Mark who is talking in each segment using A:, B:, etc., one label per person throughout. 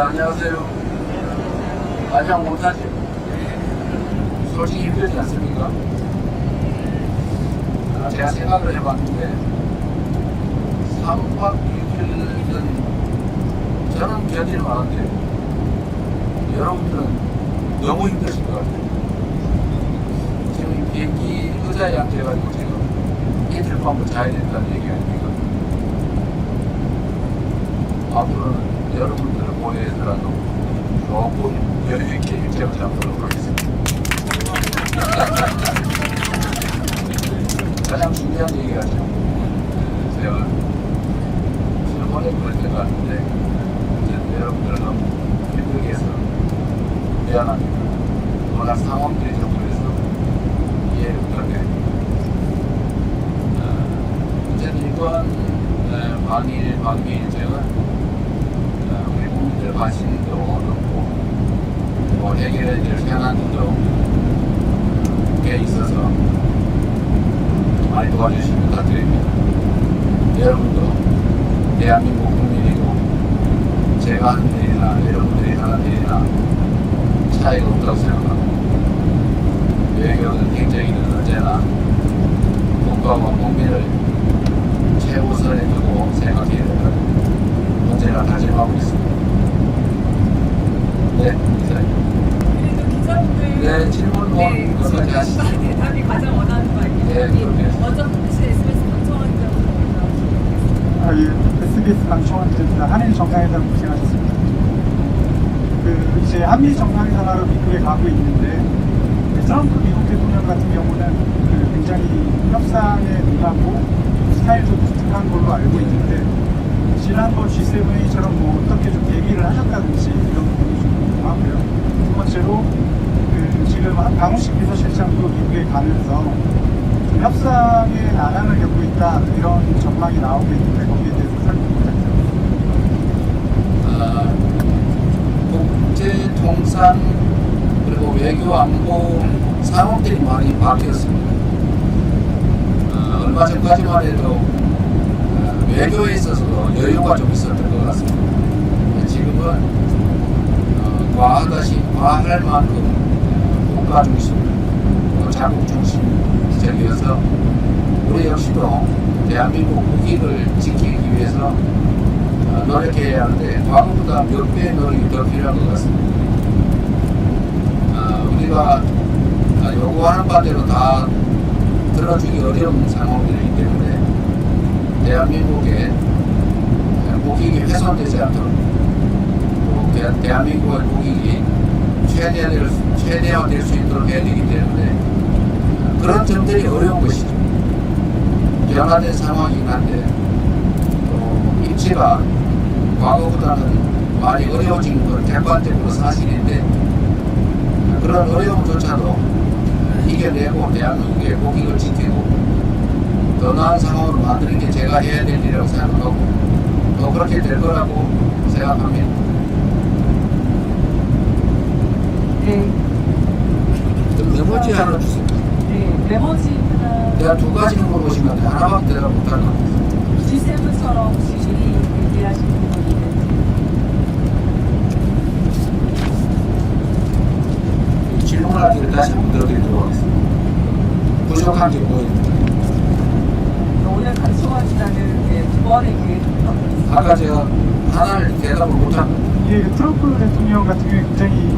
A: 안녕하세요. 마냥 못하지. 솔직히 힘들지 않습니까? 제가 생각을 해봤는데 3박 6일은 저는 견딜 만한데 여러분들은 너무 힘드실 것 같아요. 지금 이 비행기 의자에 앉아가지고 지금 이틀 밤을 자야 된다는 얘기 아닙니까? 앞으로는 여러분들을 보내더라도 조금 여유있게 일정을 잡도록 하겠습니다. 가장 중요한 얘기가 제가 일본에 그럴 때가 왔는데 여러분들을 너무 힘들게 해서 미안합니다. 워낙 상황들이 좀 그래서 이해를 부탁드립니다. 어쨌든 이번 방미 일정은 우리 국민들 관심도 얻었고 해결해야 될 현안도 꽤 있어서 많이 도와주시면 부탁드립니다. 여러분도 대한민국 국민이고 제가 하는 일이나 여러분들이 하는 일이나 차이가 없다고 생각합니다. 외교는 행정이든 언제나 국가와 국민을 최우선에 두고 생각해야 된다고 언제나 다짐하고 있습니다. 네, 이사입니다.
B: 그래도 기자분들
A: 네, 질문 끝까지 하시죠.
B: 대답이 가장 원하는 거 아니에요?
A: 네, 그렇게
B: 먼저 혹시 SBS 방송한 점
C: 예, SBS 방청원입니다. 한일 정상회담 고생하셨습니다. 이제 한미 정상회담하러 미국에 가고 있는데 트럼프 미국 대통령 같은 경우는 굉장히 협상에 능하고 스타일도 독특한 걸로 알고 있는데 지난번 G7A처럼 어떻게 좀 대비를 하셨다든지 이런 부분이 좀 궁금하고요. 두 번째로 지금 강훈식 비서실장도 미국에 가면서 좀 협상에 난항을 겪고 있다 이런 전망이 나오고 있는데 거기에 대해서 설명 부탁드립니다.
A: 국제 통상 그리고 외교 안보 상황들이 많이 바뀌었습니다. 얼마 전까지만 해도 외교에 있어서 여유가 좀 있었던 것 같습니다. 지금은 과할 만큼 국가 중심, 자국 중심적이어서 우리 역시도 대한민국 국익을 지키기 위해서 노력해야 하는데 과거보다 몇 배의 노력이 더 필요한 것 같습니다. 우리가 요구하는 바대로 다 들어주기 어려운 상황들이기 때문에 대한민국의 국익이 훼손되지 않도록 또 대한민국의 국익이 최대화될 수 있도록 해야 되기 때문에 그런 점들이 어려운 것이죠. 변화된 상황이긴 한데 또 입지가 과거보다는 많이 어려워진 건 객관적으로 사실인데 그런 어려움조차도 이겨내고 대한민국의 국익을 지키고 더 나은 상황으로 만드는 게 제가 해야 될 일이라고 생각하고 또 그렇게 될 거라고 생각합니다.
B: 네.
A: 좀 메모지 하나 주세요.
B: 네, 메모지 하나.
A: 내가 두 가지 물어보시면 하나밖에 대답 못할 것 같아요.
B: G7처럼 혹시 얘기하시는 부분이
A: 질문할 기회를 다시 한번 들어드리도록 하겠습니다. 부족한 게 뭐입니까?
B: 오늘 간소화시라는 두 번의 기회를 부탁드립니다.
A: 아까 제가 하나를 대답을 못한 것
C: 이게 트럼프 대통령 같은 경우에 굉장히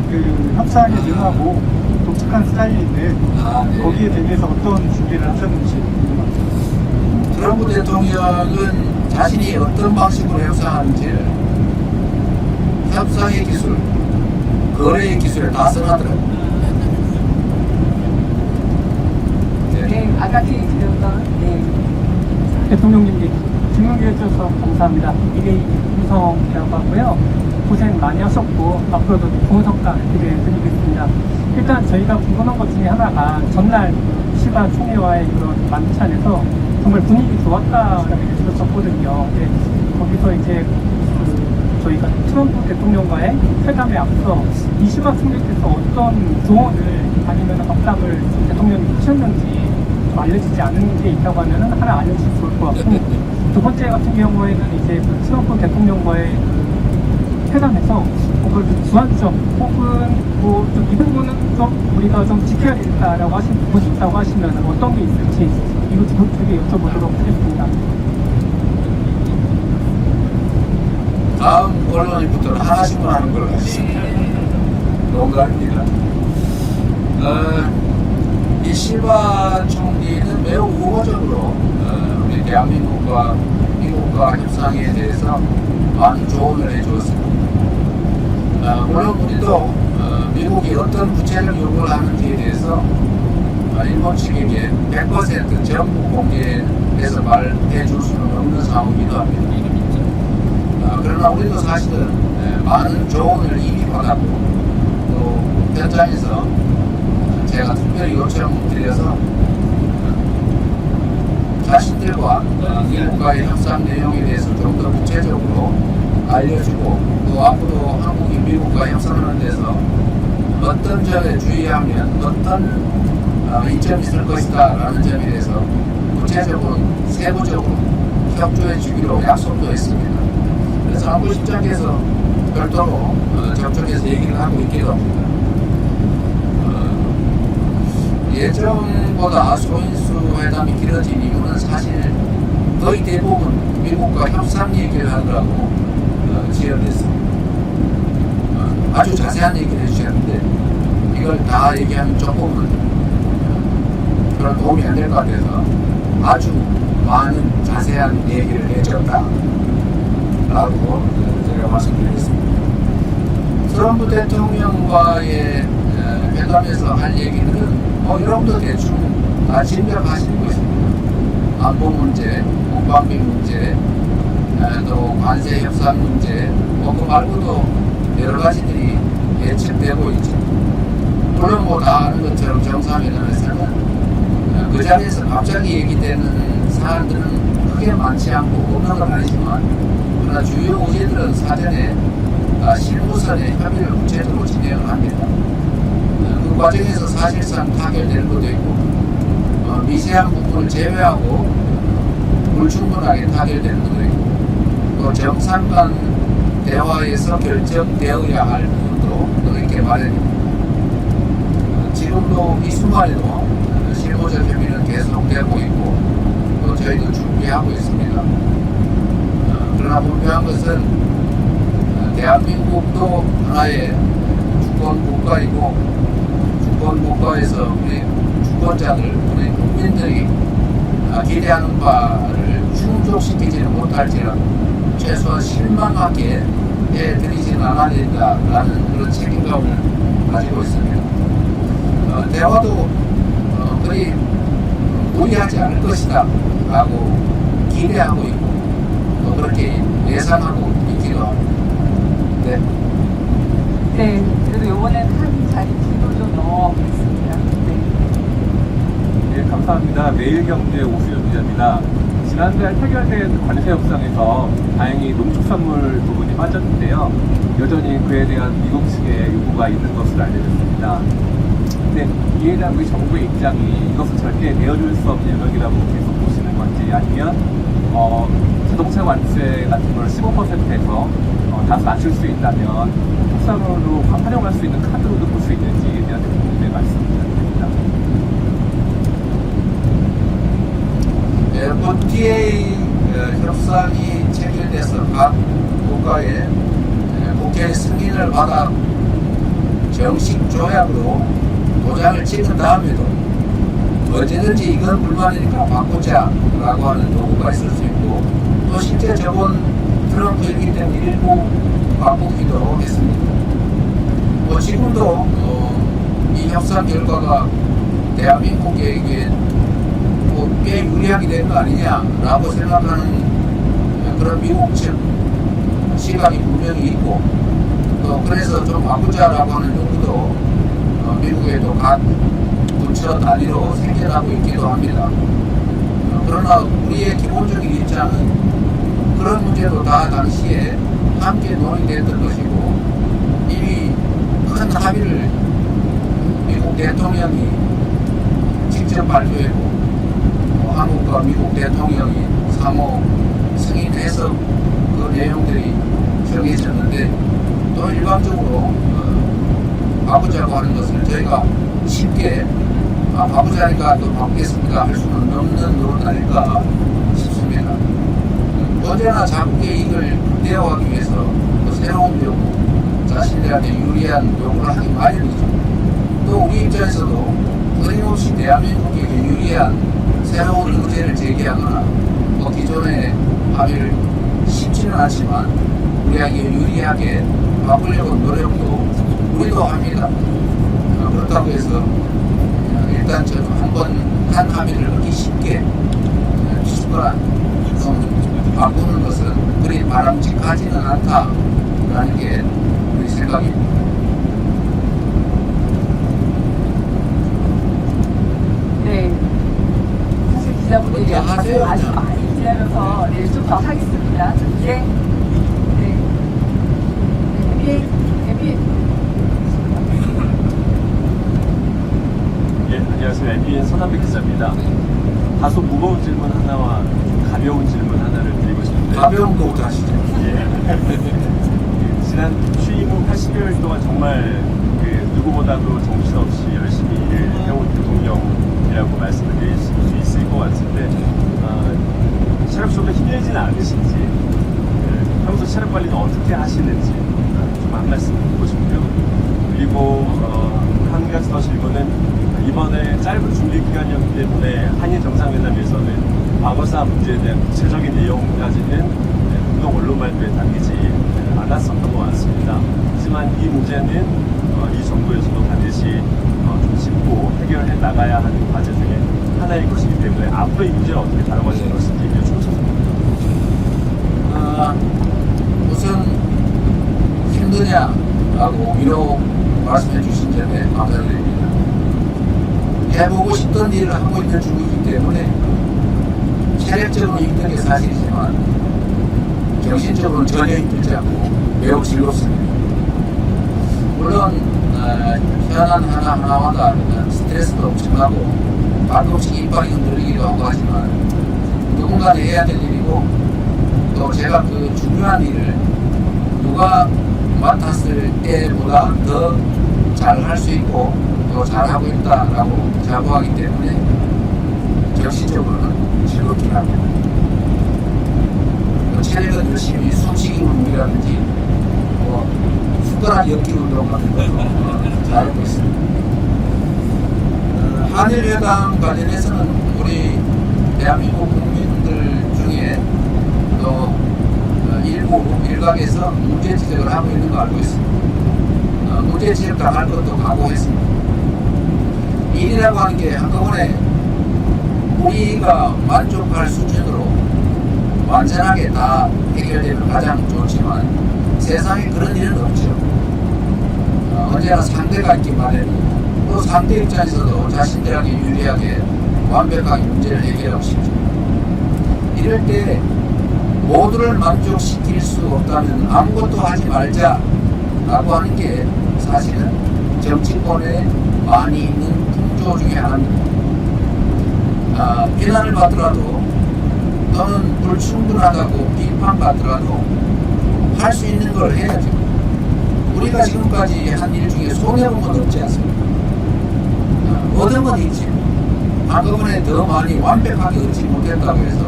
C: 협상에 능하고 독특한 스타일인데
A: 네.
C: 거기에 대비해서 어떤 준비를 하셨는지 궁금합니다.
A: 트럼프 대통령은 자신이 어떤 방식으로 협상하는지를 협상의 기술, 거래의 기술에 다 써놨더라고요.
B: 네, 아가키 지령관. 네.
D: 대통령님께 질문기회 주셔서 감사합니다. 이게 유성이라고 하고요. 고생 많이 하셨고 앞으로도 좋은 성과 기대해드리겠습니다. 일단 저희가 궁금한 것 중에 하나가 전날 시바 총리와의 그런 만찬에서 정말 분위기 좋았다라고 들었었거든요. 거기서 이제 저희가 트럼프 대통령과의 회담에 앞서 이슈가 총리께서 어떤 조언을 아니면 답답을 대통령이 하셨는지 좀 알려지지 않은 게 있다고 하면 하나 알려주시면 좋을 것 같고 두 번째 같은 경우에는 이제 그 트럼프 대통령과의 회담에서 그걸 좀 주안점 혹은 뭐 좀 이 부분은 좀 우리가 좀 지켜야 되겠다라고 하신 부분이 있다고 하시면 어떤 게 있을지 이거 두 개 여쭤보도록 하겠습니다.
A: 다음 언론인부터는 하나씩만 하는 걸로 하겠습니다. 농담입니다. 이 실바 총리는 매우 우호적으로 우리 대한민국과 미국과 협상에 대해서 많은 조언을 해주었습니다. 물론 우리도 미국이 어떤 구체적 요구를 하는지에 대해서 일본 측에게 100% 전부 공개해서 말해 줄 수는 없는 상황이기도 합니다. 그러나 우리도 사실은 많은 조언을 이미 받았고 또 현장에서 제가 특별히 요청드려서 자신들과 미국과의 협상 내용에 대해서 좀 더 구체적으로 알려주고 또 앞으로 한국이 미국과 협상하는 데서 어떤 점에 주의하면 어떤 이점이 있을 것이다 라는 점에 대해서 구체적으로 세부적으로 협조해 주기로 약속도 했습니다. 그래서 한국시장에서 별도로 접촉해서 얘기를 하고 있기도 합니다. 예정보다 소인수 회담이 길어진 이유는 사실 거의 대부분 미국과 협상 얘기를 하느라고 지연됐습니다. 아주 자세한 얘기를 해주셨는데 이걸 다 얘기하면 조금은 그런 도움이 안 될 것 같아서 아주 많은 자세한 얘기를 해줬다 라고 제가 말씀드리겠습니다. 트럼프 대통령과의 회담에서 할 얘기들은 여러분도 대충 다 짐작하시는 것입니다. 안보 문제, 국방비 문제, 또 관세 협상 문제, 그 말고도 여러 가지들이 예측되고 있죠. 물론 다 아는 것처럼 정상회담에서는 그 자리에서 갑자기 얘기되는 사안들은 크게 많지 않고 없는 건 아니지만 그러나 주요 의제들은 사전에 실무선에 협의를 구체적으로 진행을 합니다. 그 과정에서 사실상 타결되는 것도 있고 미세한 부분을 제외하고 불충분하게 타결되는 것도 있고 또 정상 간 대화에서 결정되어야 할 부분도 또 이렇게 마련입니다. 지금도 이 순간에도 실무적 협의는 계속되고 있고 또 저희도 준비하고 있습니다. 그러나 분명한 것은 대한민국도 하나의 주권 국가이고 주권 국가에서 우리 주권자들, 우리 국민들이 기대하는 바를 충족시키지는 못할지라도 최소한 실망하게 해드리지는 않아야 된다라는 그런 책임감을 가지고 있습니다. 대화도 그리 무리하지 않을 것이다 라고 기대하고 있고 또 그렇게 예상하고 있기도 합니다. 네.
B: 네, 그래도 요번엔 한 자리 키로 좀 넣어보겠습니다.
E: 네, 감사합니다. 매일경제 오수연 기자입니다. 지난달 타결된 관세 협상에서 다행히 농축산물 부분이 빠졌는데요. 여전히 그에 대한 미국 측의 요구가 있는 것으로 알려졌습니다. 근데 이에 대한 우리 정부의 입장이 이것은 절대 내어줄 수 없는 영역이라고 계속 보시는 건지 아니면 자동차 관세 같은 걸 15%에서 다소 낮출 수 있다면 협상으로 활용할 수 있는 카드로도 볼 수 있는지에 대한 대통령의 말씀 부탁드립니다.
A: FTA 협상이 체결돼서 각 국가의 국회 승인을 받아 정식 조약으로 도장을 찍은 다음에도 언제든지 이건 불만이니까 바꾸자 라고 하는 요구가 있을 수 있고 또 실제 저번 트럼프 얘기 때문에 일부 바꾸기도 했습니다. 지금도 이 협상 결과가 대한민국에게 꽤 유리하게 된 거 아니냐라고 생각하는 그런 미국 측 시각이 분명히 있고 또 그래서 좀 바꾸자라고 하는 요구도 미국에도 각 부처 단위로 생겨나고 있기도 합니다. 그러나 우리의 기본적인 입장은 그런 문제도 다 당시에 함께 논의됐던 것이고 이미 큰 합의를 미국 대통령이 직접 발표했고 한국과 미국 대통령이 상호 승인해서 그 내용들이 정해졌는데 또 일방적으로 바꾸자고 하는 것을 저희가 쉽게 바꾸자니까 또 바꾸겠습니다 할 수는 없는 노릇 아닐까 싶습니다. 언제나 자국의 이익을 극대화하기 위해서 또 새로운 요구, 자신들한테 유리한 요구를 하기 마련이죠. 또 우리 입장에서도 끊임없이 대한민국에게 유리한 새로운 의제를 제기하거나 기존의 합의를 쉽지는 않지만 우리에게 유리하게 바꾸려고 노력도 우리도 합니다. 그렇다고 해서 일단 저는 한 합의를 얻기 쉽게 쉽거나 바꾸는 것은 그리 바람직하지는 않다라는 게 우리 생각입니다.
B: 네. 사실 기자분들이
A: 하세요,
B: 아주
A: 그냥.
B: 많이 기다려서 좀 더 하겠습니다. 네. MBN.
F: 예, 안녕하세요. MBN 손한백 기자입니다. 다소 무거운 질문 하나와 가벼운 질문 하나를 드리고 싶은데
A: 가벼운 거부터 하시죠.
F: 예. 지난 취임 후 80여일 동안 정말 누구보다도 정신없이 열심히 일을 해온 대통령이라고 말씀을 드릴 수 있을 것 같은데 체력적으로 힘들지는 않으신지 평소 체력 관리는 어떻게 하시는지 좀 한 말씀 듣고 싶고요. 그리고 한 가지 더 질문은 이번에 짧은 준비 기간이었기 때문에 한일 정상회담에서는 과거사 문제에 대한 구체적인 내용까지는 공동 언론 발표에 담기지 않았었던 것 같습니다. 하지만 이 문제는 이 정부에서도 반드시 좀 짚고 해결해 나가야 하는 과제 중에 하나일 것이기 때문에 앞으로 이 문제를 어떻게 다뤄가실 것인지 여쭤보겠습니다.
A: 우선 힘드냐라고 위로 말씀해 주신 점에 감사드립니다. 해보고 싶던 일을 하고 있는 중이기 때문에 체력적으로 힘든 게 사실이지만 정신적으로는 전혀 힘들지 않고 매우 즐겁습니다. 물론 현안 하나마다 스트레스도 엄청나고 가끔씩 이빨이 흔들리기도 하고 하지만 누군가는 해야 될 일이고 또 제가 그 중요한 일을 누가 맡았을 때보다 더 잘할 수 있고 또 잘하고 있다라고 자부하기 때문에 정신적으로는 즐겁긴 합니다. 체력은 열심히 숨쉬기 운동이라든지 숟가락 엮기 운동 같은 것도 잘하고 있습니다. 한일회담 관련해서는 우리 대한민국 국민들 중에 또 일각에서 문제 지적을 하고 있는 거 알고 있습니다. 문제 지적 당할 것도 각오했습니다. 일이라고 하는 게 한꺼번에 우리가 만족할 수준으로 완전하게 다 해결되면 가장 좋지만 세상에 그런 일은 없죠. 언제나 상대가 있기 마련이고 또 상대 입장에서도 자신들에게 유리하게 완벽하게 문제를 해결하고 싶죠. 이럴 때 모두를 만족시킬 수 없다면 아무것도 하지 말자라고 하는 게 사실은 정치권에 많이 있는 풍조 중에 하나입니다. 비난을 받더라도 또는 불충분하다고 비판받더라도 할 수 있는 걸 해야죠. 우리가 지금까지 한 일 중에 손해본 건 없지 않습니까? 얻은 건 있지. 한꺼번에 더 많이 완벽하게 얻지 못했다고 해서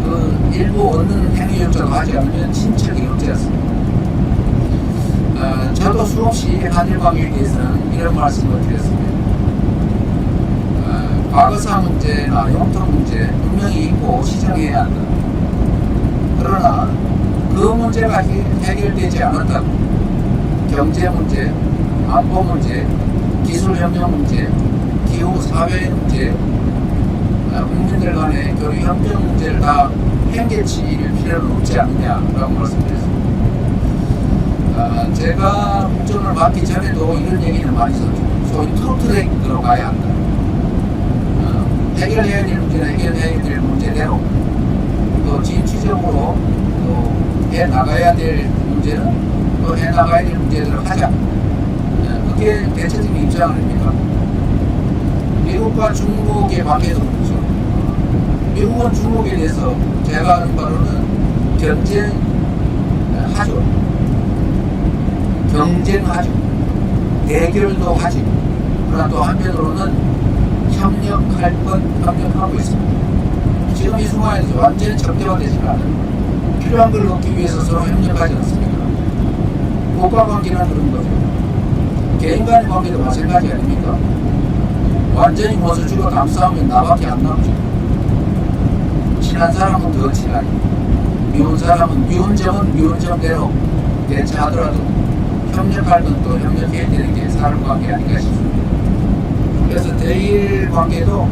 A: 그 일부 얻는 행위 역사도 하지 않으면 진척이 없지 않습니까? 저도 수없이 한일 관계에 대해서는 이런 말씀을 드렸습니다. 과거사 문제나 영토 문제 분명히 있고 시정해야 한다. 그러나 그 문제가 해결되지 않았다고 경제 문제, 안보 문제, 기술협력 문제, 기후 사회 문제, 국민들 간의 교류 협력 문제를 다 행개칠 필요는 없지 않느냐라고 말씀드렸습니다. 제가 국정을 맡기 전에도 이런 얘기는 많이 했었죠. 소위 투트랙으로 가야 한다. 해결해야 될 문제는 해결해야 될 문제대로 또 진취적으로 또 해나가야 될 문제는 또 해나가야 될 문제대로 하자. 그게 대체적인 입장 아닙니까? 미국과 중국의 관계도 그렇죠. 미국은 중국에 대해서 제가 아는 바로는 경쟁하죠. 경쟁하죠. 대결도 하지. 그러나 또 한편으로는 협력할 건 협력하고 있습니다. 지금 이 순간에서 완전히 적대화되지가 않아요. 필요한 걸 얻기 위해서 서로 협력하지 않습니까? 국가관계는 그런 거죠. 개인 간의 관계도 마찬가지 아닙니까? 완전히 모서 죽어 감싸우면 나밖에 안 남죠. 친한 사람은 더 친하게, 미운 사람은 미운 점은 미운 점대로 대처하더라도 협력할 건 또 협력해야 되는 게 사람 관계 아닌가 싶습니다. 그래서 대일 관계도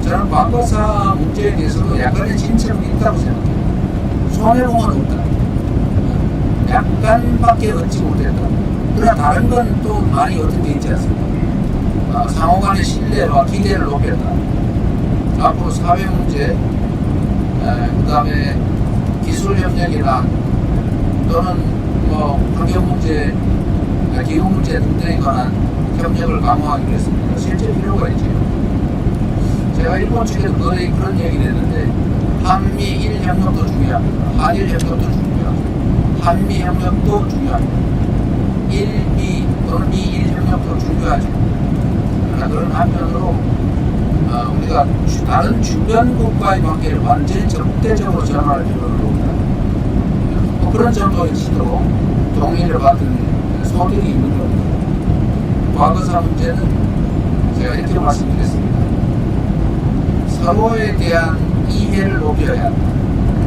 A: 저는 과거사 문제에 대해서도 약간의 진척은 있다고 생각해요. 손해보면 없다. 약간밖에 얻지 못했다. 그러나 다른 건 또 많이 얻은 게 있지 않습니까? 상호 간의 신뢰와 기대를 높였다. 앞으로 사회 문제, 그 다음에 기술 협력이나 또는 뭐 환경 문제, 기후 문제 등등에 관한 협력을 강화하기로 했습니다. 실제 필요가 있죠. 제가 일본 측에도 거의 그런 얘기를 했는데 한미일 협력도 중요합니다. 한일 협력도 중요합니다. 한미 협력도 중요합니다. 일미 또는 미일 협력도 중요하죠. 그러나 그런 한편으로 우리가 다른 주변 국가의 관계를 완전히 적대적으로 전환할 필요는 없다. 그런 정도의 지도 동의를 받은 소득이 있는 겁니다. 과거사 문제는 제가 이렇게 말씀드렸습니다. 서로에 대한 이해를 높여야 한다.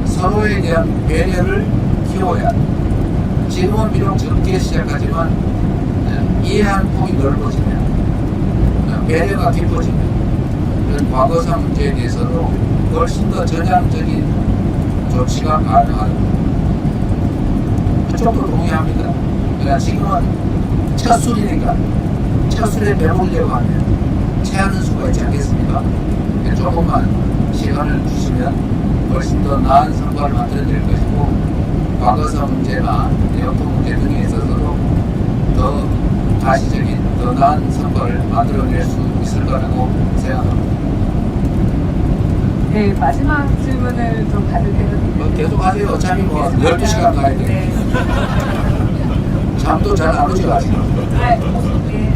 A: 서로에 대한 배려를 키워야 한다. 지금은 비록 적게 시작하지만 이해하는 폭이 넓어지면 배려가 깊어지면 이런 과거사 문제에 대해서도 훨씬 더 전향적인 조치가 가능하다. 그쪽도 동의합니다. 그러니까 지금은 첫 술이니까 첫 술에 배우려고 하면 체하는 수가 있지 않겠습니까? 조금만 시간을 주시면 훨씬 더 나은 성과를 만들어낼 것이고 과거사 문제나 영토 문제 등에 있어서도 더 가시적인 더 나은 성과를 만들어낼 수 있을 거라고 생각합니다.
B: 네, 마지막 질문을 좀 받을 때가
A: 계속 하세요. 어차피 뭐 12시간 가야 돼.
B: 네.
A: 잠도 잘 안 오죠 아직.
B: 네,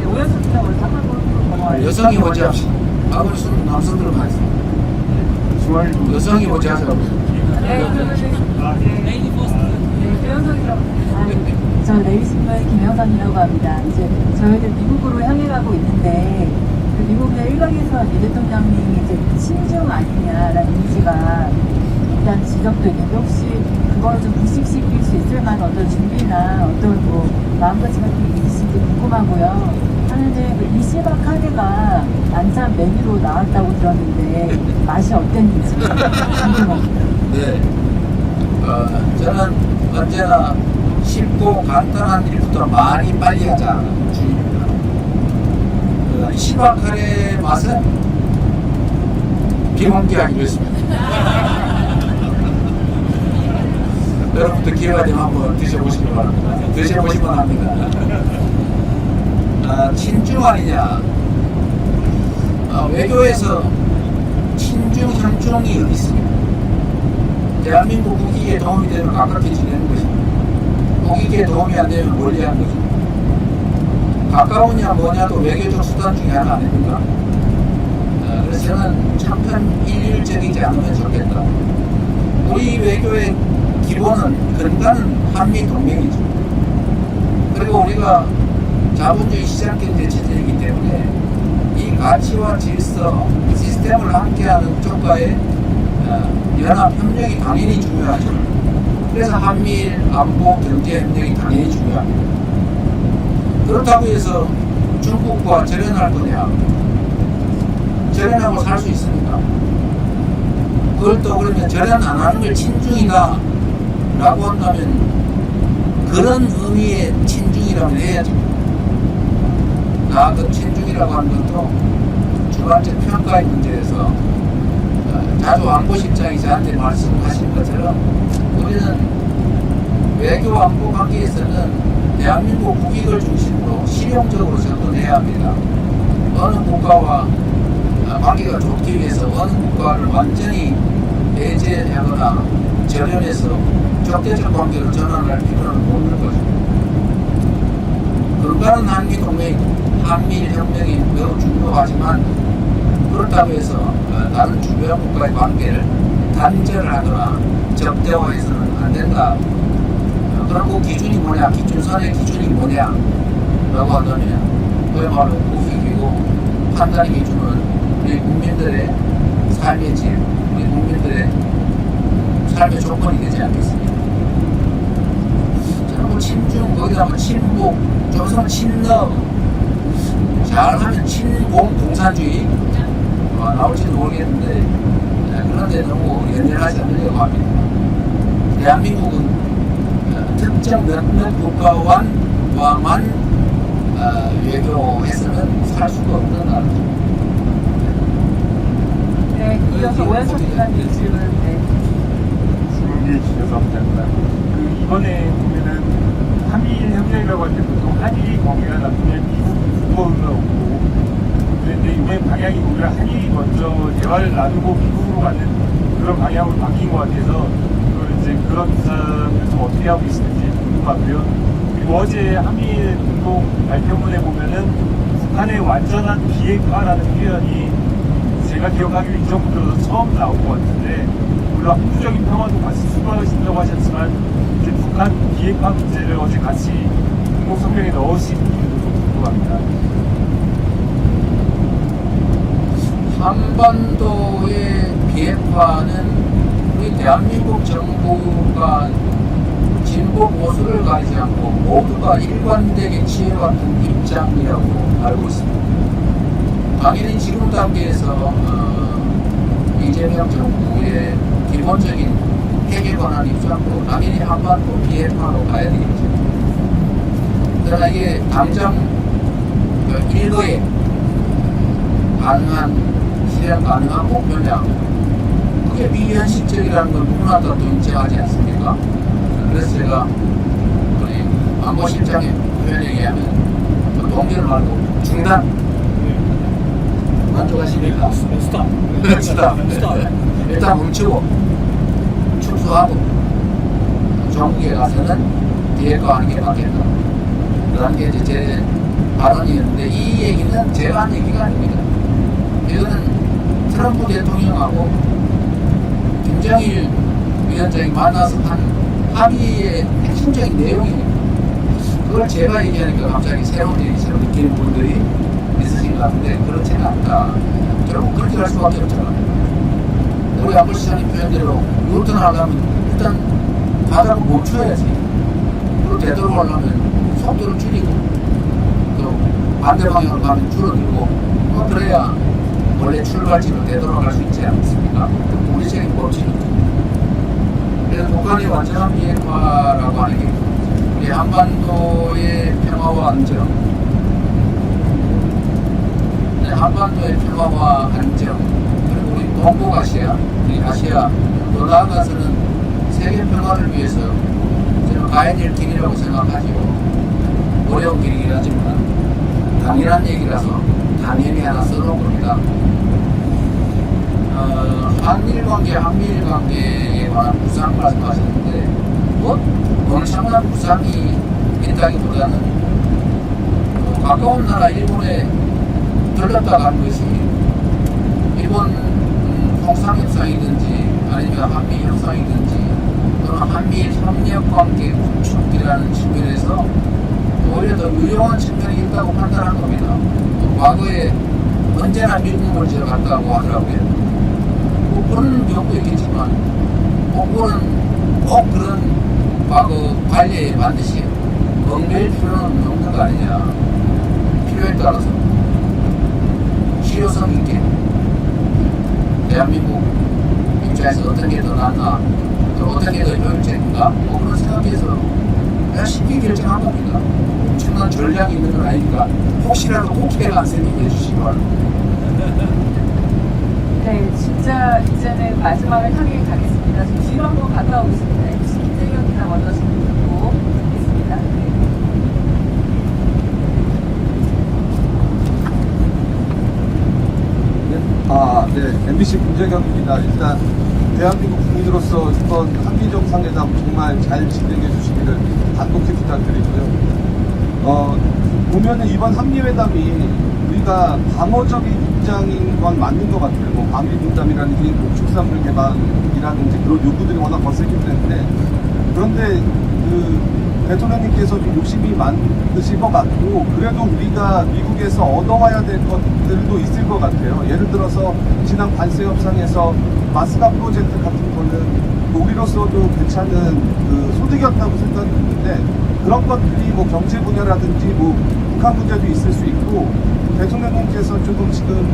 B: 오연수부터 먼저 하고 넘어가요.
A: 여성이 먼저 합시다. 아버지 술 남성들은 많이 있어요.
C: 좋아요.
A: 여성이 먼저 하자고.
B: 네, 그러면 김영선이라고.
G: 저 내일신문 김영선이라고 합니다. 이제 저희들 미국으로 향해 가고 있는데 그 미국의 일각에서 이 대통령님이 이제 친중 아니냐라는 이미지가 일단 지적도 있는데 혹시 그걸 좀 불식시킬 수 있을 만한 어떤 준비나 어떤 뭐 마음가짐 같은 게 있으신지 궁금하고요. 하는데 그 이시바 카레가 안산 메뉴로 나왔다고 들었는데 맛이 어땠는지 궁금합니다.
A: 네. 저는 언제나 쉽고 간단한 일부터 많이 빨리 하자 주의입니다. 시바카레 맛은 비공개하기로 했습니다. 여러분들 기회가 되면 한번 드셔보시기 바랍니다. 드셔보시면 합니다. 친중 아니냐? 외교에서 친중, 현중이 어디 있습니까? 대한민국 국익에 도움이 되면 가깝게 지내는 것입니다. 국익에 도움이 안 되면 멀리하는 것입니다. 가까우냐 뭐냐도 외교적 수단 중에 하나 아닙니까? 그래서 저는 천편일률적이지 않으면 좋겠다. 우리 외교의 기본은 근간은 한미 동맹이죠. 그리고 우리가 자본주의 시장경제 체제이기 때문에 이 가치와 질서, 시스템을 함께하는 쪽과의 연합 협력이 당연히 중요하죠. 그래서 한미일 안보 경제 협력이 당연히 중요합니다. 그렇다고 해서 중국과 절연할 거냐? 절연하고 살 수 있습니까? 그걸 또 그러면 절연 안 하는 걸 친중이다 라고 한다면 그런 의미의 친중이라면 해야죠. 그 친중이라고 하는 것도 주관적 평가의 문제에서 자주 안보실장이 저한테 말씀하신 것처럼 우리는 외교 안보 관계에서는 대한민국 국익을 중심으로 실용적으로 접근해야 합니다. 어느 국가와 관계가 좋기 위해서 어느 국가를 완전히 배제하거나 절연해서 적대적 관계로 전환할 필요는 없는 것입니다. 불가능 한미 동맹이고 한미일 협력이 매우 중요하지만 그렇다고 해서 다른 주변 국가의 관계를 단절을 하거나 적대화해서는 안 된다. 그럼 그 기준이 뭐냐? 기준선의 기준이 뭐냐? 라고 하다면 그야말로 국익이고 판단의 기준은 우리 국민들의 삶의 질, 우리 국민들의 삶의 조건이 되지 않겠습니까? 저는 뭐 친중, 거기다 뭐 친북, 조선 친러, 잘하면 친공 공산주의 나올지도 모르겠는데 그런데 너무 연연하지 않으려고 합니다. 대한민국은 특정 몇몇 국가와만 외교해서는 살 수가 없는 나라죠.
B: 네, 이어서 오해철 기자님 질문. 네.
C: 질문해 주셔서 감사합니다. 그 이번에 보면은 한미일 협력이라고 할 때 보통 한일이 관계가 나쁘면 미국 국어가 없고 그런데 이번에 방향이 오히려 한일이 먼저 대화를 나누고 미국으로 가는 그런 방향으로 바뀐 것 같아서 그런 부분을 좀 어떻게 하고 계시는지 궁금하고요. 그리고 어제 한미일 공동 발표문에 보면은 북한의 완전한 비핵화라는 표현이 제가 기억하기로 이전부터 처음 나온 것 같은데 물론 항구적인 평화도 같이 추구하신다고 하셨지만 이제 북한 비핵화 문제를 어제 같이 공동 성명에 넣으신 이유도 좀 궁금합니다.
A: 한반도의 비핵화는 우리 대한민국 정부가 진보 보수를 가리지 않고 모두가 일관되게 취해왔던 입장이라고 알고 있습니다. 당연히 지금 단계에서 이재명 정부의 기본적인 해결 권한 입장도 당연히 한반도 비핵화로 가야 되겠죠. 그러나 이게 당장 일거에 실현 가능한 목표냐, 그게 비현실적이라는 걸 누구나 다 인정하지 않습니까? 그래서 제가 우리 안보실장의 표현에 의하면 동결 말고 중단. 만족하십니까? 스탑. 일단 멈추고 축소하고 종국에 가서는 비핵화하는 게 맞겠다. 그런 게 이제 제 발언이었는데 이 얘기는 제가 한 얘기가 아닙니다. 이거는 트럼프 대통령하고 김정일 위원장이 만나서 한 합의의 핵심적인 내용입니다. 그걸 제가 얘기하니까 갑자기 새로운 얘기처럼 느끼는 분들이 있으신 것 같은데 그렇지는 않다. 결국 그렇게 할 수밖에 없잖아. 우리 안보시장님 표현대로 유턴 하려면 일단 바닥을 멈춰야지. 그리고 되돌아가려면 속도를 줄이고 또 반대 방향으로 가면 줄어들고 그래야 원래 출발지로 되돌아갈 수 있지 않습니까? 우리적인 법칙이죠. 그래서 북한의 완전한 비핵화라고 하는 게 우리 한반도의 평화와 안정, 한반도의 평화와 안정, 그리고 우리 동북아시아, 우리 아시아, 더 나아가서는 세계 평화를 위해서 저는 가야 될 길이라고 생각하지요. 어려운 길이긴 하지만 당연한 얘기라서 당연히 하나 써놓은 겁니다. 한일 관계, 한미일 관계에 관한 부상 말씀하셨는데 뭐 엄청난 부상이 있다기보다는 가까운 나라 일본에 들렀다 간 것이 일본 통상협상이든지 아니면 한미 협상이든지 또는 한미일 협력관계 구축이라는 측면에서 오히려 더 유용한 측면이 있다고 판단한 겁니다. 과거에 언제나 미국을 제가 갔다고 하더라고요. 뭐 그런 경우도 있겠지만 그거는 꼭 그런 과거 관리에 반드시 얽매일 필요는 없는 거 아니냐. 필요에 따라서 실효성 있게 대한민국 입장에서 어떤 게 더 낫나 또 어떤 게 더 효율적인가 뭐 그런 생각해서 그냥 쉽게 결정한 겁니다. 엄청난 전략이 있는 건 아니니까 혹시라도 꼭지가 안 생기게 해주시기 바랍니다.
B: 네, 진짜 이제는 마지막을 향해 가겠습니다. 지금 뒤로 한번 갔다 오겠습니다. MC 김재경 기자 먼저 질문 듣고 있습니다.
E: 네. MBC 김재경입니다. 일단 대한민국 국민으로서 이번 한미 정상회담 정말 잘 진행해 주시기를 간곡히 부탁드리고요.
H: 보면은 이번 한미회담이 우리가 방어적인 입장인 건 맞는 것 같아요. 뭐 방위분담이라든지 농축산물 개방이라든지 그런 요구들이 워낙 거세기 때문에. 그런데 대통령님께서 좀 욕심이 많으실 것 같고, 그래도 우리가 미국에서 얻어와야 될 것들도 있을 것 같아요. 예를 들어서 지난 관세 협상에서 마스가 프로젝트 같은 거는 우리로서도 괜찮은 소득이었다고 생각이 드는데, 그런 것들이 뭐 경제 분야라든지 뭐 북한 문제도 있을 수 있고, 대통령님께서 조금 지금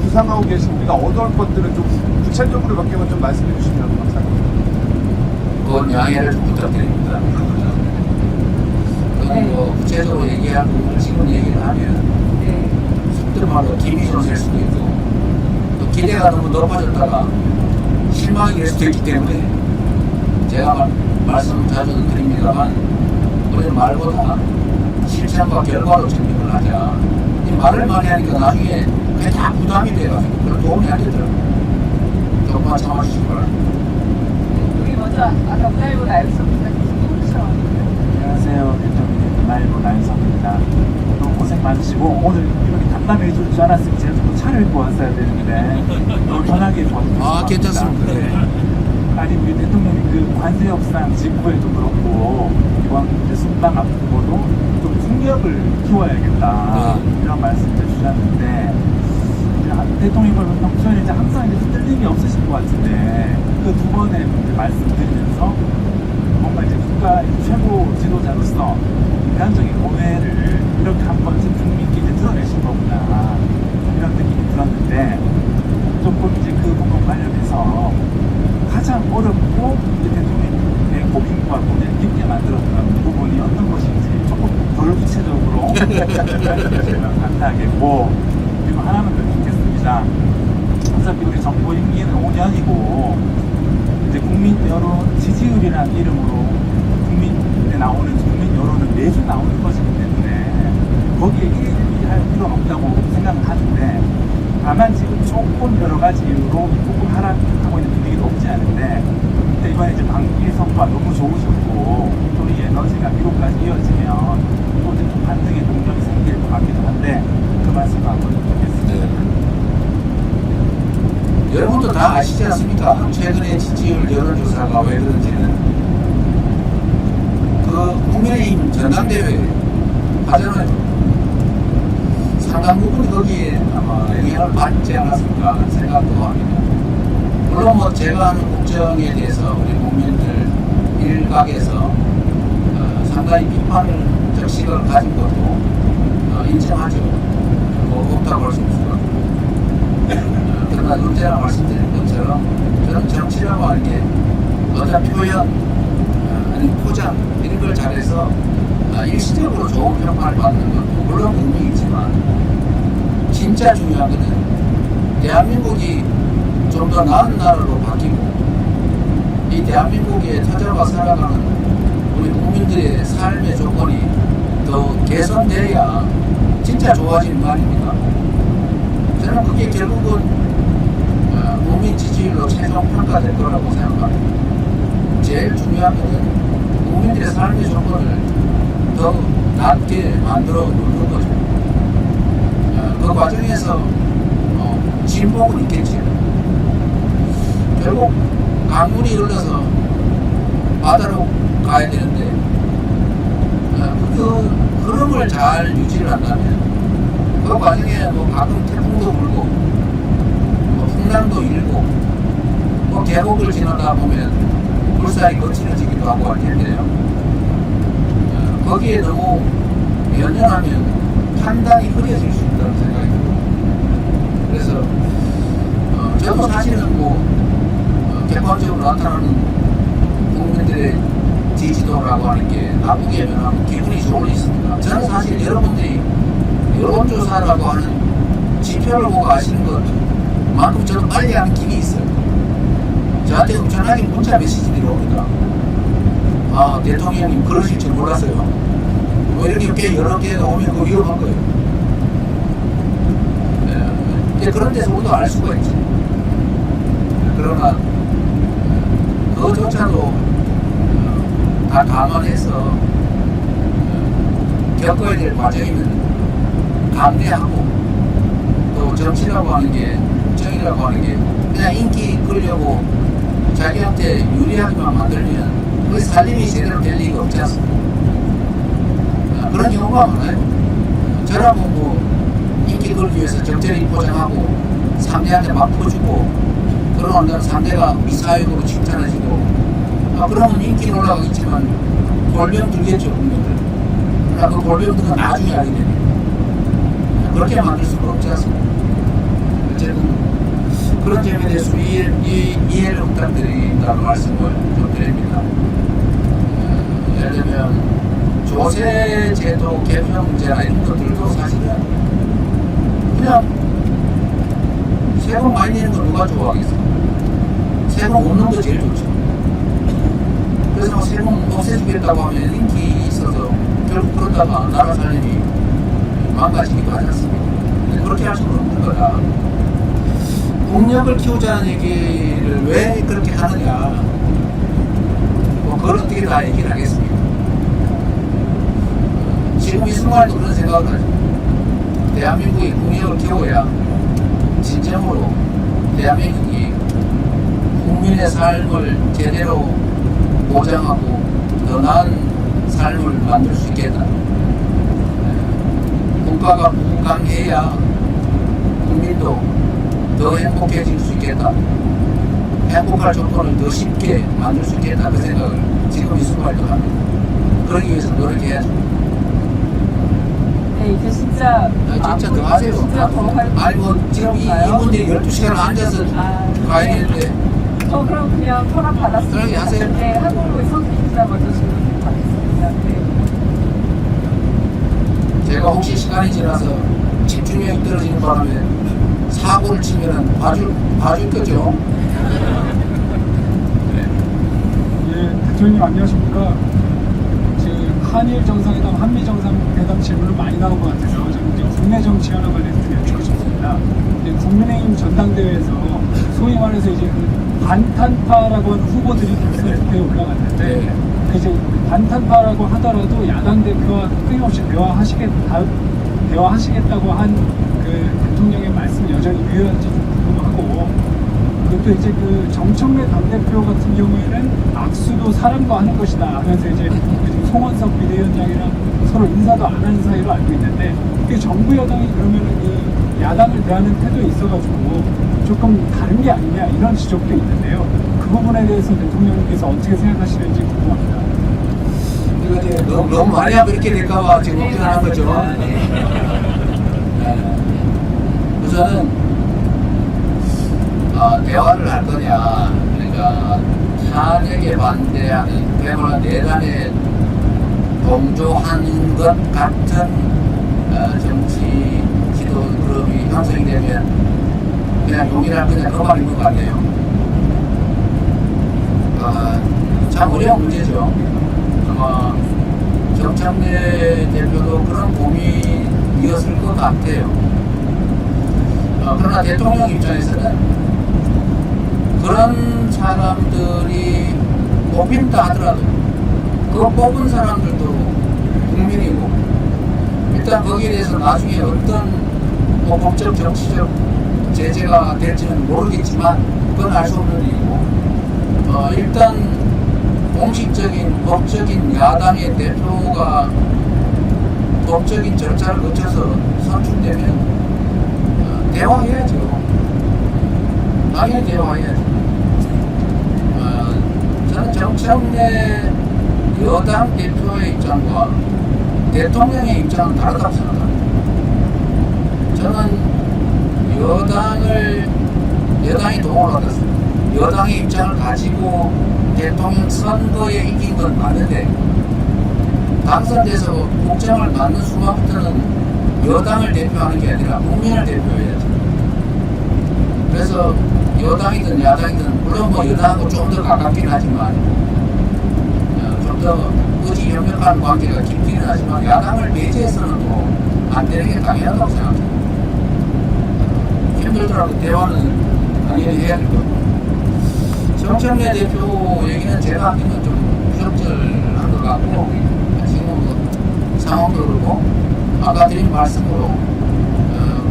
H: 구상하고 계신 우리가 얻어올 것들을 좀 구체적으로 몇 개만 좀 말씀해 주시면 감사합니다.
A: 그건 양해를 좀 부탁드립니다. 그건 뭐 구체적으로 얘기할 부분을 지금 얘기를 하면
B: 네.
A: 속된 말로 기미전 될 수도 있고, 또 기대가 너무 높아졌다가 실망이 될 수도 있기 때문에 제가 말씀 자주 드립니다만, 우리는 말보다 실천과 결과로 증명을 하자. 이 말을 많이 하니까 나중에 그게 다 부담이 돼가지고 그런 도움이 안 되더라고요. 조금만 참아주시기 바랍니다.
B: 우리 먼저 아까 문화일보 나유성 기자님 김홍철.
I: 안녕하세요. 대통령 문화일보 나윤성입니다. 너무 고생 많으시고, 오늘 이렇게 담담해 줄 줄 알았으면 제가 좀 차를 입고 왔어야 되는데 너무 편하게 도와주셔서
A: 아, 괜찮습니다. 네.
I: 아니, 우리 대통령이 그 관세 협상 직후에도 그렇고 이번 이제 순방 앞두고도 좀 풍력을 키워야겠다,
A: 네.
I: 이런 말씀을 주셨는데, 대통령이 평소에 이제 항상 이제 흔들림이 없으실 것 같은데 그 두 번의 말씀드리면서 뭔가 이제 국가 최고 지도자로서 인간적인 고뇌를 이렇게 한 번씩 국민께 이제 드러내신 거구나, 이런 느낌이 들었는데, 조금 이제 그 부분 관련해서 가장 어렵고 대통령의 고민과 고뇌를 깊게 만들었던 부분이 어떤 것인지 조금 덜 구체적으로 알려주시면 감사하겠고, 그리고 하나만 더 듣겠습니다. 어차피 우리 정부 임기는 5년이고 이제 국민 여론 지지율이라는 이름으로 국민에 나오는 국민 여론은 매주 나오는 것이기 때문에 거기에 일일할 필요는 없다고 생각을 하는데, 다만 지금 조금 여러 가지 이유로 조금 하락하고 있는 분위기도 없지 않은데, 근데 이번에 이제 방위 성과 너무 좋으셨고 또 이 에너지가 미국까지 이어지면 또 이제 좀 반등의 동력이 생길 것 같기도 한데, 그 말씀 한번 듣겠습니다.
A: 여러분도 다 아시지 않습니까? 최근에 지지율 여론조사가 왜 그런지는 그 국민의힘 전당대회 하잖아요. 상당 부분 거기에 아마 영향을 받지 않았을까 하는 생각도 합니다. 물론 뭐 제가 하는 국정에 대해서 우리 국민들 일각에서 상당히 비판적 시각을 가진 것도 인정하죠. 뭐 없다고 할 수 없을 것 같고. 그러나 언제나 말씀드린 것처럼 저는 정치라고 하는 게 어떤 표현, 아니면 포장 이런 걸 잘해서 일시적으로 좋은 평가를 받는 것도 물론 의미 있지만, 진짜 중요한 것은 대한민국이 좀 더 나은 나라로 바뀌고 이 대한민국에 터져가 살아가는 우리 국민들의 삶의 조건이 더 개선돼야 진짜 좋아지는 거 아닙니까? 저는 그게 결국은 국민 지지율로 최종 평가될 거라고 생각합니다. 제일 중요한 것은 국민들의 삶의 조건을 더 낮게 만들어 놓는 거죠. 그 과정에서 진폭은 있겠지요. 결국 강물이 흘러서 바다로 가야 되는데 그 흐름을 잘 유지를 한다면 그 과정에 뭐 가끔 태풍도 불고 뭐 풍랑도 일고 뭐 계곡을 지나다 보면 물살이 거칠어지기도 하고 할 텐데요. 거기에 너무 연연하면 판단이 흐려질 수 있다는 생각이 들어요. 그래서 저도 사실은 뭐 객관적으로 나타나는 국민들의 지지도라고 하는 게 나쁘게 변하면 기분이 좋을 수 있습니다. 저는 사실 여러분들이 여론조사라고 하는 지표를 보고 아시는 것만큼 저도 빨리 하는 길이 있어요. 저한테 엄청나게 문자 메시지들이 옵니다. 아, 대통령님 그러실 줄 몰랐어요. 뭐 이렇게 꽤 여러 개가 오면 그거 위험한 거예요. 그런 데서 우리도 알 수가 있지. 그러나 그것조차도 다 감안해서 겪어야 될 과정이면 감내하고 또 정치라고 하는 게 정이라고 하는 게 그냥 인기 끌려고 자기한테 유리하게만 만들면 그 살림이 제대로 될 리가 없지 않습니까? 그런 경우가 많아요. 저라고 뭐 인기 끌기 위해서 적절히 포장하고 상대한테 막 퍼주고 그러면 상대가 미사일으로 칭찬해주고 그러면 인기는 올라가겠지만 골병 들겠죠 국민들. 그러나 그 골병들은 나중에 알게 됩니다. 그렇게 만들 수가 없지 않습니까? 어쨌든 그런 점에 대해서 이해를 부탁드린다는 말씀을 좀 드립니다. 예를 들면 조세 제도 개편 문제나 이런 것들도 사실은 그냥 세금 많이 내는 거 누가 좋아하겠어요? 세금 없는 거 제일 좋죠. 그래서 세금 없애주겠다고 하면 인기 있어서 결국 그러다가 나라 살림이 망가지기도 하지 않습니까? 그렇게 할 수는 없는 거다. 국력을 키우자는 얘기를 왜 그렇게 하느냐. 뭐 그걸 어떻게 다 얘기를 하겠습니까? 지금 이 순간에도 그런 생각을 하죠. 대한민국이 국력을 키워야 진정으로 대한민국이 국민의 삶을 제대로 보장하고 더 나은 삶을 만들 수 있겠다. 국가가 강해야 국민도 더 행복해질 수 있겠다. 행복할 조건을 더 쉽게 만들 수 있겠다. 그 생각을 지금 이 순간에도 합니다. 그러기 위해서 노력해야죠.
B: 네, 이제 진짜
A: 진짜 더 하세요.
B: 진짜 더 할.
A: 아니 뭐 지금 이분들이 12시간 앉아서 가야 되는데
B: 저 그럼 그냥 허락 받았습니다.
A: 그러게 하세요.
B: 네, 한국의 선생님 기자 먼저 질문 받겠습니다. 네.
A: 제가 혹시 시간이 지나서 집중력이 떨어지는 바람에 사고를 치면은 봐줄 거죠?
C: 예, 대통령님 안녕하십니까? 지금 한일 정상회담, 한미 정상회담 질문을 많이 나온 것 같아서 저는 이제 국내 정치와는 관련해서 좀 여쭙고 싶습니다. 이제 국민의힘 전당대회에서 소위 말해서 이제 그 반탄파라고 하는 후보들이 결선 투표에 올라갔는데 그 이제 반탄파라고 하더라도 야당 대표와 끊임없이 대화하시겠다고 한 그 대통령의 말씀 여전히 유효한지 좀 궁금하고, 그것도 이제 그 정청래 당대표 같은 경우에는 악수도 사람과 하는 것이다 하면서 이제 요즘 송원석 비대위원장이랑 서로 인사도 안 하는 사이로 알고 있는데, 이게 정부 여당이 그러면은 이 야당을 대하는 태도에 있어가지고 조금 다른 게 아니냐 이런 지적도 있는데요. 그 부분에 대해서 대통령께서 어떻게 생각하시는지 궁금합니다.
A: 이거 이제 너무 많이 하면 이렇게 될까봐 지금 걱정하는 거죠. 우선은 대화를 할 거냐, 그러니까 탄핵에 반대하는 그야말로 내란에 동조하는 것 같은 정치 지도 그룹이 형성이 되면 그냥 용인할 거냐 그 말인 것 같네요. 참 어려운 문제죠. 아마 정청래 대표도 그런 고민이었을 것 같아요. 그러나 대통령 입장에서는 그런 사람들이 뽑힌다 하더라도 그 뽑은 사람들도 국민이고, 일단 거기에 대해서 나중에 어떤 뭐 법적 정치적 제재가 될지는 모르겠지만 그건 알 수 없는 일이고, 일단 공식적인 법적인 야당의 대표가 법적인 절차를 거쳐서 선출되면 대화해야죠. 당연히 대화해야죠. 저는 정청래 여당 대표의 입장과 대통령의 입장은 다르다고 생각합니다. 저는 여당이 도움을 받았습니다. 여당의 입장을 가지고 대통령 선거에 이긴 건 맞는데, 당선돼서 국정을 맡는 순간부터는 여당을 대표하는 게 아니라 국민을 대표해야죠. 그래서 여당이든 야당이든, 물론 뭐 여당하고 좀 더 가깝긴 하지만 좀 더 의지 협력한 관계가 깊기는 하지만 야당을 배제해서는 또 안 되는 게 당연하다고 생각합니다. 힘들더라도 대화는 당연히 해야 될 거고, 정청래 대표 얘기는 제가 하기는 좀 부적절한 것 같고, 지금 뭐 상황도 그렇고 아까 드린 말씀으로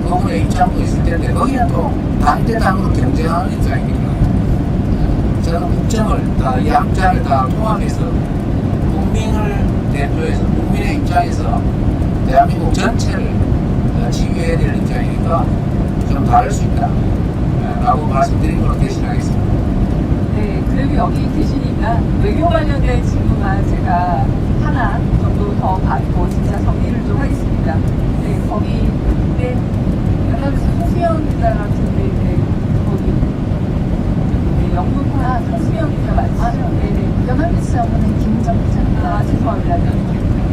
A: 그분의 입장도 있을 텐데 거기는 또 당대당으로 경쟁하는 입장이니까 저는 국정을 다 양장을 다 통합해서 국민을 대표해서 국민의 입장에서 대한민국 전체를 지휘해야 될 입장이니까 좀 다를 수 있다 라고 말씀드린 걸로 대신하겠습니다.
B: 네, 그리고 여기 계시니까 외교 관련된 질문만 제가 하나 정도 더 받고 진짜 정리를 좀 하겠습니다. 네, 거기 네, 연합에서 송수영 기자 같은데 네, 거기 네, 영문파 송수영 기자 맞죠? 네네.
G: 연합뉴스 연구는 김정 기자입니다.
B: 아, 죄송합니다. 네.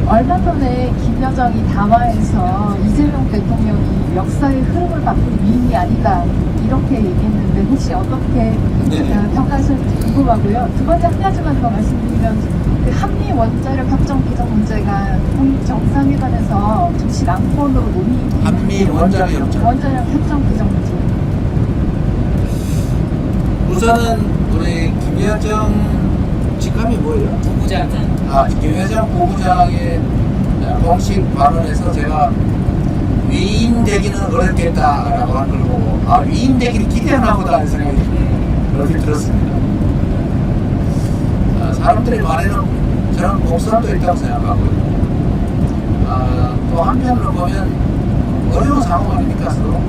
G: 얼마 전에 김여정이 담화에서 이재명 대통령이 역사의 흐름을 바꾼 위인이 아니다 이렇게 얘기했는데 혹시 어떻게
A: 네.
G: 평가하실지 궁금하고요. 두 번째 한 가지만 더 말씀드리면 그 한미 원자력 협정 개정 문제가 북미 정상회담에서 정식 안건으로 논의
A: 한미 원자력 협정.
G: 원자력 협정 개정 문제.
A: 우선은 우리 김여정 직함이 뭐예요?
J: 부부장.
A: 김여정 부부장의 공식 발언에서 제가 위인 되기는 어렵겠다라고 한 걸 보고 위인 되기를 기대하나 보다 하는 생각이 그렇게 들었습니다. 사람들의 말에는 저는 공수함도 있다고 생각하고요. 또 한편으로 보면 어려운 상황 아닙니까 서로?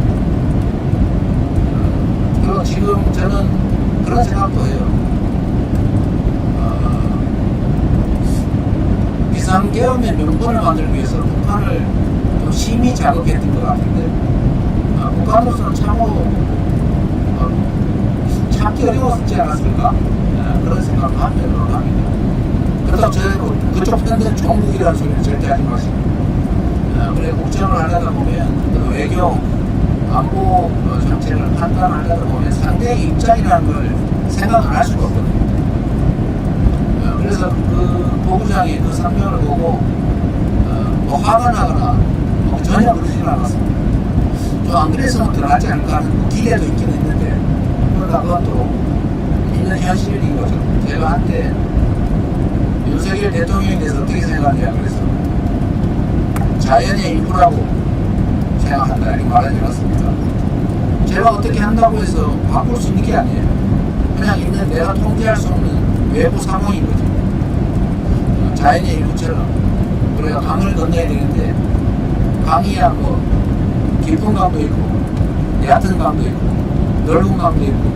A: 그리고 지금 저는 그런 생각도 해요. 비상계엄의 명분을 만들기 위해서 북한을 좀 심히 자극했던 것 같은데 북한으로서는 참으로 참기 어려웠지 않았을까 그런 생각을 한편으로 합니다. 그렇다고 저희도 그쪽 편은 종국이라는 소리는 절대 하지 마시고 그래 국정을 하려다 보면 그 외교 안보 정책을 판단하려다 보면 상대의 입장이라는 걸 생각 안 할 수가 없거든요. 그래서 그 보부장이 그 상명을 보고 뭐 화가 나거나 뭐 전혀 그러지는 않았습니다. 좀 안 그랬으면 더 낫지 않을까 하는 기대도 있긴 했는데 그러다 그건 또 있는 현실인 거죠. 제가 한때 윤석열 대통령에 대해서 어떻게 생각하냐 그래서 자연의 일부라고 생각한다 이렇게 말하지 않았습니까? 제가 어떻게 한다고 해서 바꿀 수 있는 게 아니에요. 그냥 있는 내가 통제할 수 없는 외부 상황인 거죠. 자연의 일부처럼 우리가 강을 건너야 되는데 강이야 뭐 깊은 강도 있고 얕은 강도 있고 넓은 강도 있고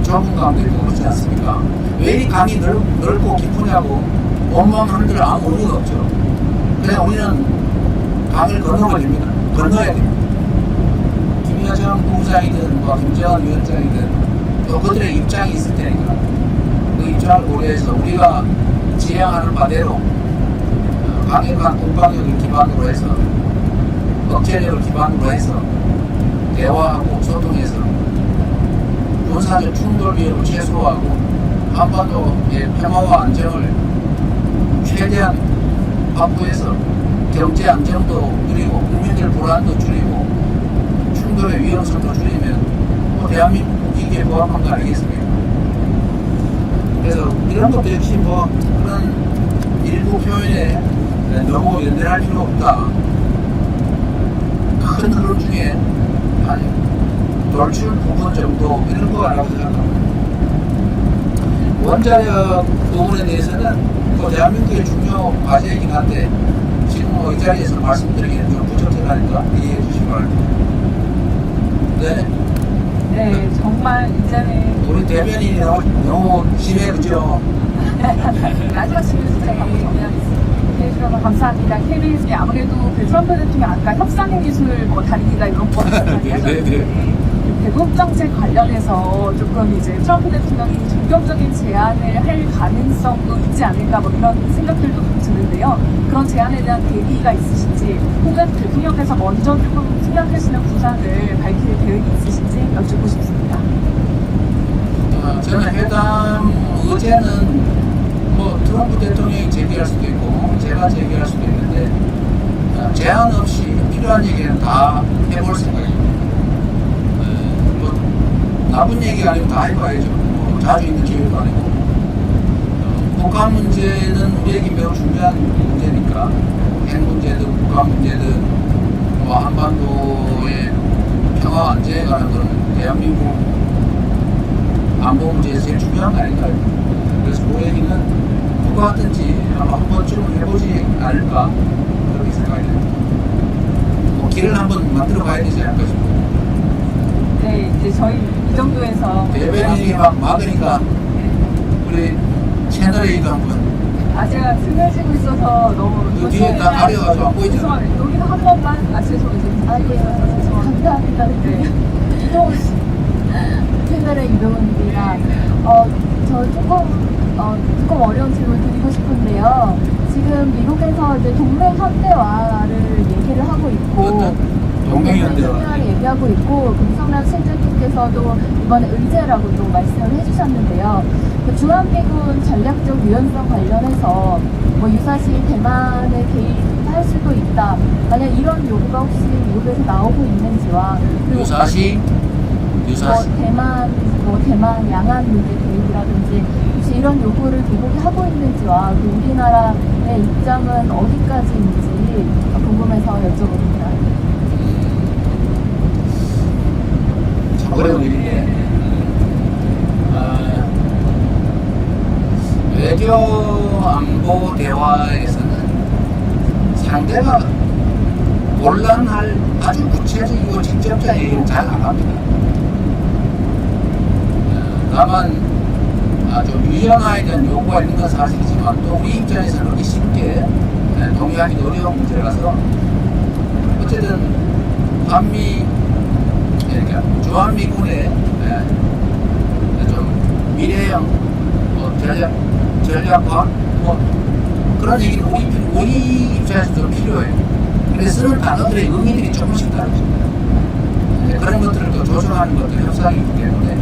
A: 좁은 강도 있고 그렇지 않습니까? 왜 이 강이 넓고 깊으냐고 원망하는들 아무 의미가 없죠. 그냥 우리는 강을 건너야 됩니다. 김여정 부부장이든 뭐 김재원 위원장이든 또 그들의 입장이 있을 테니까 그 입장을 고려해서 우리가 지향하는 바대로 강력한 국방력을 기반으로 해서 억제력을 기반으로 해서 대화하고 소통해서 군사적 충돌 위험을 최소화하고 한반도의 평화와 안정을 최대한 확보해서 경제 안정도 누리고 국민들 불안도 줄이고 충돌의 위험성도 줄이면 뭐 대한민국 국익에 부합한 거 아니겠습니까? 그래서 이런 것도 역시 뭐 그런 일부 표현에 너무 연대할 필요 없다. 큰 흐름 중에 한 돌출 부분 정도 이런 거 아니라고 생각합니다. 원자력 부분에 대해서는 뭐 대한민국의 중요 과제이긴 한데 지금 뭐 이 자리에서 말씀드리기는 좀 부족하니까 이해해 주시기 바랍니다. 네.
B: 네, 정말 이제는
A: 우리 대변인이 너무 심해 그죠?
B: 마지막 질문 진짜 정리하겠습니다. 해주셔서 감사합니다. KBS에 아무래도 그 트럼프 대통령 아까 협상의 기술 뭐 다리기가 이런 거 하셨는데 대북 정책 관련해서 조금 이제 트럼프 대통령이 전격적인 제안을 할 가능성도 있지 않을까 뭐 이런 생각들도 좀 드는데요. 그런 제안에 대한 대비가 있으신지 혹은 대통령께서 먼저 조금 생각하시는 구상을 밝힐 계획이 있으신지 여쭙고 싶습니다.
A: 저는 회담 의제는 뭐 트럼프 대통령이 제기할 수도 있고 제가 제기할 수도 있는데 제한 없이 필요한 얘기는 다 해볼 생각입니다. 뭐 나쁜 얘기 아니고 다 해봐야죠. 뭐 자주 있는 기회도 아니고 북한 문제는 우리에게 매우 중요한 문제니까 핵 문제든 북한 문제든 뭐 한반도의 평화 안정에 관한 건 대한민국 안보 문제에서 제일 중요한 거 아닌가요? 그래서 그 얘기는 누가 하든지 아마 한 번쯤은 해보지 않을까 그렇게 생각이 됩니다. 뭐 길을 한번 만들어 봐야 되지 않을까 싶어요.
B: 네, 이제 저희 이 정도에서
A: 대변인이 막 막으니까 우리 채널A도 한번
B: 제가 스며지고 있어서 너무
A: 그 뒤에 다 가려가지고 안 보이잖아.
B: 죄송합니다. 여기서 한 번만 죄송해요. 죄송합니다.
G: 감사합니다.
B: 네.
G: 이동훈 씨. 채널의 이동훈입니다. 저 조금 어려운 질문 드리고 싶은데요. 지금 미국에서 이제 동맹 현대화를 얘기를 하고 있고,
A: 동맹 현대화.
G: 얘기하고 있고, 금성남 실장님께서도 이번에 의제라고 또 말씀을 해주셨는데요. 그 주한미군 전략적 유연성 관련해서 뭐 유사시 대만에 개입할 수도 있다. 만약 이런 요구가 혹시 미국에서 나오고 있는지와 그리고
A: 유사시
G: 대만 양안 문제 개입이라든지 혹시 이런 요구를 미국이 하고 있는지와 그 우리나라의 입장은 어디까지인지 궁금해서 여쭤봅니다.
A: 참 어려운 일인데 외교 안보 대화에서는 상대가 곤란할 아주 구체적이고 직접적인 얘기는 잘 안 합니다. 다만 좀 유연화에 대한 요구가 있는 건 사실이지만 또 우리 입장에서는 그렇게 쉽게 동의하기 어려운 문제라서 어쨌든 한미 그러니까 주한미군의 좀 미래형 전략과 뭐 그런 얘기는 우리 입장에서 좀 필요해요. 근데 쓰는 단어들의 의미들이 조금씩 다르죠. 그런 것들을 또 조정하는 것들이 협상이기 때문에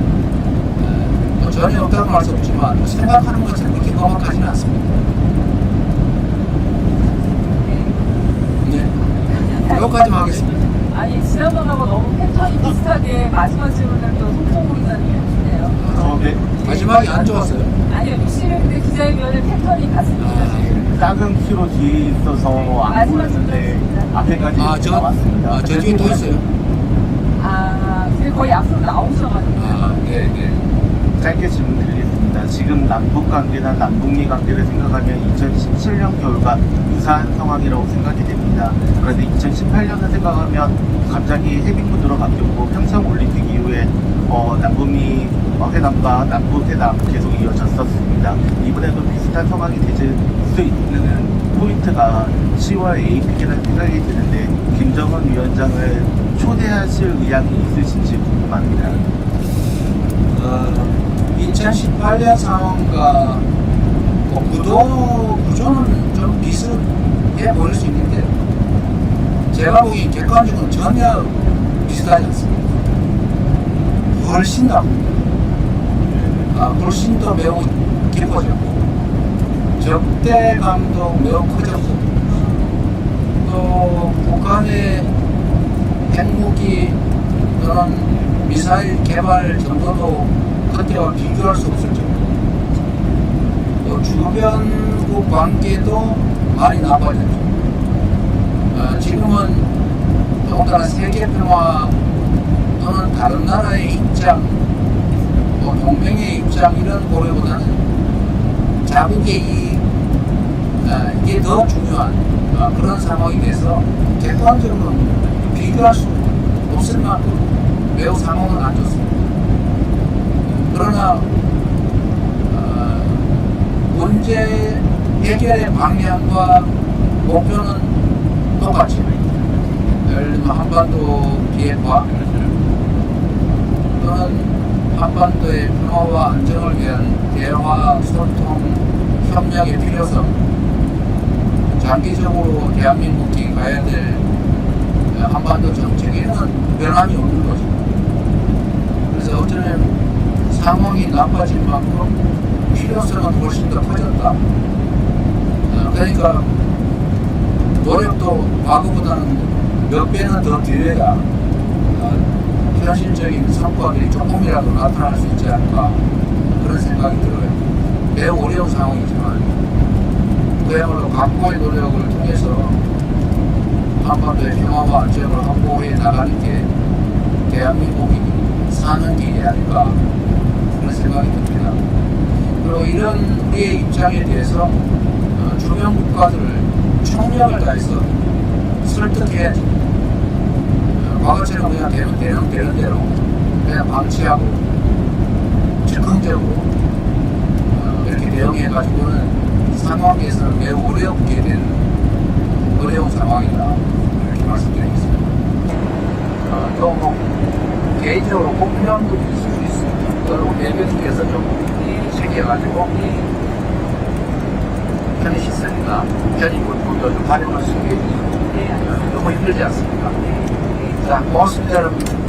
A: 전혀 없다고 할 수 없지만 생각하는 것처럼 그렇게 험악하지는 않습니다. 네. 여기까지만 하겠습니다.
B: 아니 지난번하고 너무 패턴이 비슷하게 마지막 질문을 또 송성호 기자님이 해주세요.
F: 네.
A: 마지막이 안 좋았어요.
B: 아니요, 미씨는 근데 기자회견의 패턴이 같습니다.
I: 작은 키로 뒤에 있어서 안
B: 마지막
I: 보였는데
B: 질문입니다.
I: 앞에까지 나왔습니다.
A: 저 뒤에 또 있어요.
B: 근데 거의 앞으로 나오셔가지고.
A: 네.
I: 짧게 질문 드리겠습니다. 지금 남북 관계나 남북미 관계를 생각하면 2017년 겨울과 유사한 상황이라고 생각이 됩니다. 그런데 2018년을 생각하면 갑자기 해빙무드로 바뀌었고 평창올림픽 이후에 남북미 회담과 남북회담 계속 이어졌었습니다. 이번에도 비슷한 상황이 될 수 있는 포인트가 10월 APEC이라는 생각이 드는데 김정은 위원장을 초대하실 의향이 있으신지 궁금합니다.
A: 2018년 상황과 구조는 좀 비슷해 보일 수 있는데 제가 보기엔 객관적으로 전혀 비슷하지 않습니다. 훨씬 나쁩니다. 훨씬 더 매우 깊어졌고 적대감도 매우 커졌고 또 북한의 핵무기 또는 미사일 개발 정도도 그때와 비교할 수 없을 정도. 또 주변국 관계도 많이 나빠졌죠. 지금은 더군다나 세계 평화 또는 다른 나라의 입장, 또 동맹의 입장 이런 고려보다는 자국의 이익, 이게 더 중요한 그런 상황이 돼서 객관적으로 비교할 수 없을 만큼 매우 상황은 안 좋습니다. 그러나 문제 해결의 방향과 목표는 똑같이 예를 들면 한반도 비핵화 또는 한반도의 평화와 안정을 위한 대화, 소통, 협력의 필요성 장기적으로 대한민국이 가야 될 한반도 정책 이런 건 변함이 없는 거죠. 그래서 어쩌면 상황이 나빠진 만큼 필요성은 훨씬 더 커졌다. 그러니까 노력도 과거보다는 몇 배는 더 들여야 현실적인 성과들이 조금이라도 나타날 수 있지 않을까 그런 생각이 들어요. 매우 어려운 상황이지만 그야말로 각고의 노력을 통해서 한반도의 평화와 안정을 확보해 나가는 게 대한민국이 사는 길이 아닐까 그런 생각이 듭니다. 그리고 이런 우리의 입장에 대해서 주변 국가들을 총력을 다해서 설득해야지. 과거처럼 그냥 되는 대로 그냥 방치하고 즉흥적으로 이렇게 대응해가지고는 상황에서는 매우 어렵게 되는 어려운 상황이다 이렇게 말씀드리겠습니다. 또 개인적으로 꼭 필요한 분이 있을 수 있습니다. 여러분 대변인께서 좀 챙겨가지고 편의시설이나 편의물품도 좀 활용할 수 있게 너무 힘들지 않습니까? 자, 고맙습니다 여러분.